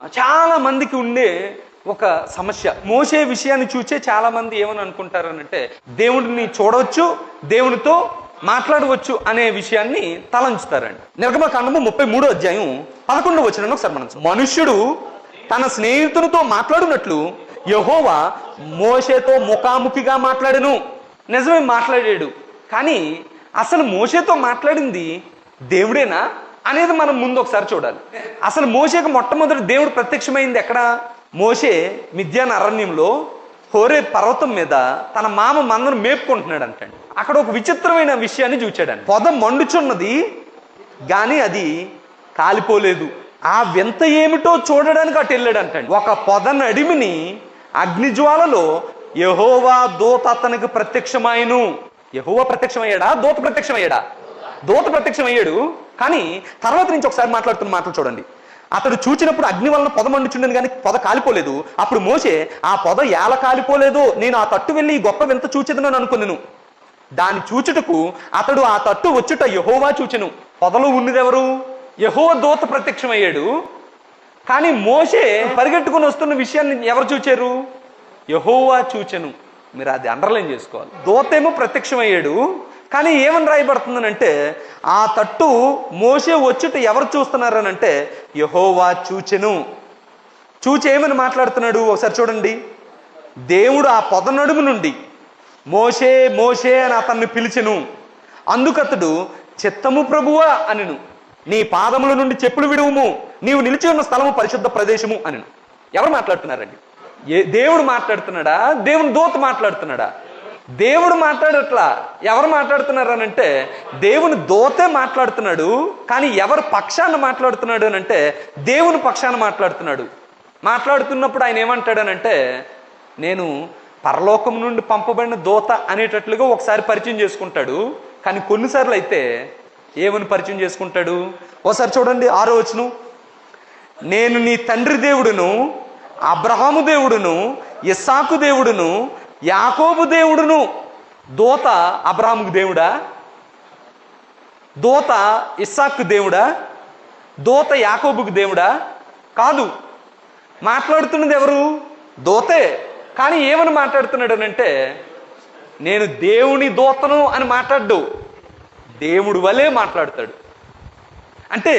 చాలా మందికి ఉండే ఒక సమస్య. మోసే విషయాన్ని చూసే చాలా మంది ఏమని అనుకుంటారు అంటే దేవుడిని చూడవచ్చు, దేవునితో మాట్లాడవచ్చు అనే విషయాన్ని తలంచుతారండి. నిర్గమకాండము 33వ అధ్యాయం 11వ వచనం ఒకసారి మనం, మనుష్యుడు తన స్నేహితునితో మాట్లాడినట్లు యెహోవా మోషేతో ముఖాముఖిగా మాట్లాడెను. నిజమే మాట్లాడాడు, కానీ అసలు మోషేతో మాట్లాడింది దేవుడేనా అనేది మనం ముందు ఒకసారి చూడాలి. అసలు మోషేకు మొట్టమొదటి దేవుడు ప్రత్యక్షమైంది ఎక్కడ? మోషే మిద్యాన్ అరణ్యంలో హోరే పర్వతం మీద తన మామ మందను మేపుకుంటున్నాడు అంటండి. అక్కడ ఒక విచిత్రమైన విషయాన్ని చూచాడండి. పొద మండుచున్నది కానీ అది కాలిపోలేదు. ఆ వింత ఏమిటో చూడడానికి అటు వెళ్ళాడు అంటండి. ఒక పొద నడిమిని అగ్నిజ్వాలలో యెహోవా దూత అతనికి ప్రత్యక్షమాయను. యెహోవా ప్రత్యక్షమయ్యాడా? దూత ప్రత్యక్షమయ్యాడా? దూత ప్రత్యక్షమయ్యాడు. కానీ తర్వాత నుంచి ఒకసారి మాట్లాడుతున్న మాటలు చూడండి. అతడు చూచినప్పుడు అగ్ని వలన పొద మండుచుండను కానీ పొద కాలిపోలేదు. అప్పుడు మోషే, ఆ పొద ఎలా కాలిపోలేదు, నేను ఆ తట్టు వెళ్ళి ఈ గొప్ప వింత చూచెదనని అనుకున్నాను. దాన్ని చూచుటకు అతడు ఆ తట్టు వచ్చుట యెహోవా చూచెను. పొదలో ఉన్నదెవరు? యెహోవా దూత ప్రత్యక్షమయ్యాడు. కానీ మోషే పరిగెట్టుకుని వస్తున్న విషయాన్ని ఎవరు చూచారు? యెహోవా చూచెను. మీరు అది అండర్లైన్ చేసుకోవాలి. దూతేమో ప్రత్యక్షమయ్యాడు, కానీ ఏమని రాయబడుతుందనంటే ఆ తట్టు మోషే వచ్చుట ఎవరు చూస్తున్నారనంటే యెహోవా చూచెను. చూచి ఏమని మాట్లాడుతున్నాడు ఒకసారి చూడండి. దేవుడు ఆ పొద నడుము నుండి మోషే మోషే అని అతన్ని పిలిచెను. అందుకతడు చిత్తము ప్రభువా అనెను. నీ పాదముల నుండి చెప్పులు విడువుము, నీవు నిలిచి ఉన్న స్థలము పరిశుద్ధ ప్రదేశము అనెను. ఎవరు మాట్లాడుతున్నారండి? దేవుడు మాట్లాడుతున్నాడా? దేవుని దూత మాట్లాడుతున్నాడా? దేవుడు మాట్లాడట్లా. ఎవరు మాట్లాడుతున్నారు అనంటే దేవుని దూతే మాట్లాడుతున్నాడు. కానీ ఎవరు పక్షాన మాట్లాడుతున్నాడు అనంటే దేవుని పక్షాన మాట్లాడుతున్నాడు. మాట్లాడుతున్నప్పుడు ఆయన ఏమంటాడనంటే నేను పరలోకం నుండి పంపబడిన దూత అనేటట్లుగా ఒకసారి పరిచయం చేసుకుంటాడు. కానీ కొన్నిసార్లు అయితే ఏమని పరిచయం చేసుకుంటాడు? ఒకసారి చూడండి 6వ వచనం, నేను నీ తండ్రి దేవుడును, అబ్రహాము దేవుడును, ఇస్సాకు దేవుడును, యాకోబు దేవుడును. దూత అబ్రహాముకు దేవుడా? దూత ఇస్సాకు దేవుడా? దూత యాకోబుకు దేవుడా? కాదు. మాట్లాడుతున్నది ఎవరు? దూతే. కానీ ఏమని మాట్లాడుతున్నాడు అనంటే నేను దేవుని దూతను అని మాట్లాడ్డు, దేవుడు వలే మాట్లాడతాడు. అంటే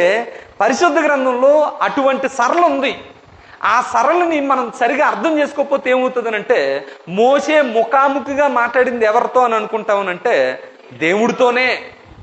పరిశుద్ధ గ్రంథంలో అటువంటి సరళ ఉంది. ఆ సరళని మనం సరిగా అర్థం చేసుకోకపోతే ఏమవుతుందనంటే మోషే ముఖాముఖిగా మాట్లాడింది ఎవరితో అని అనుకుంటామనంటే దేవుడితోనే.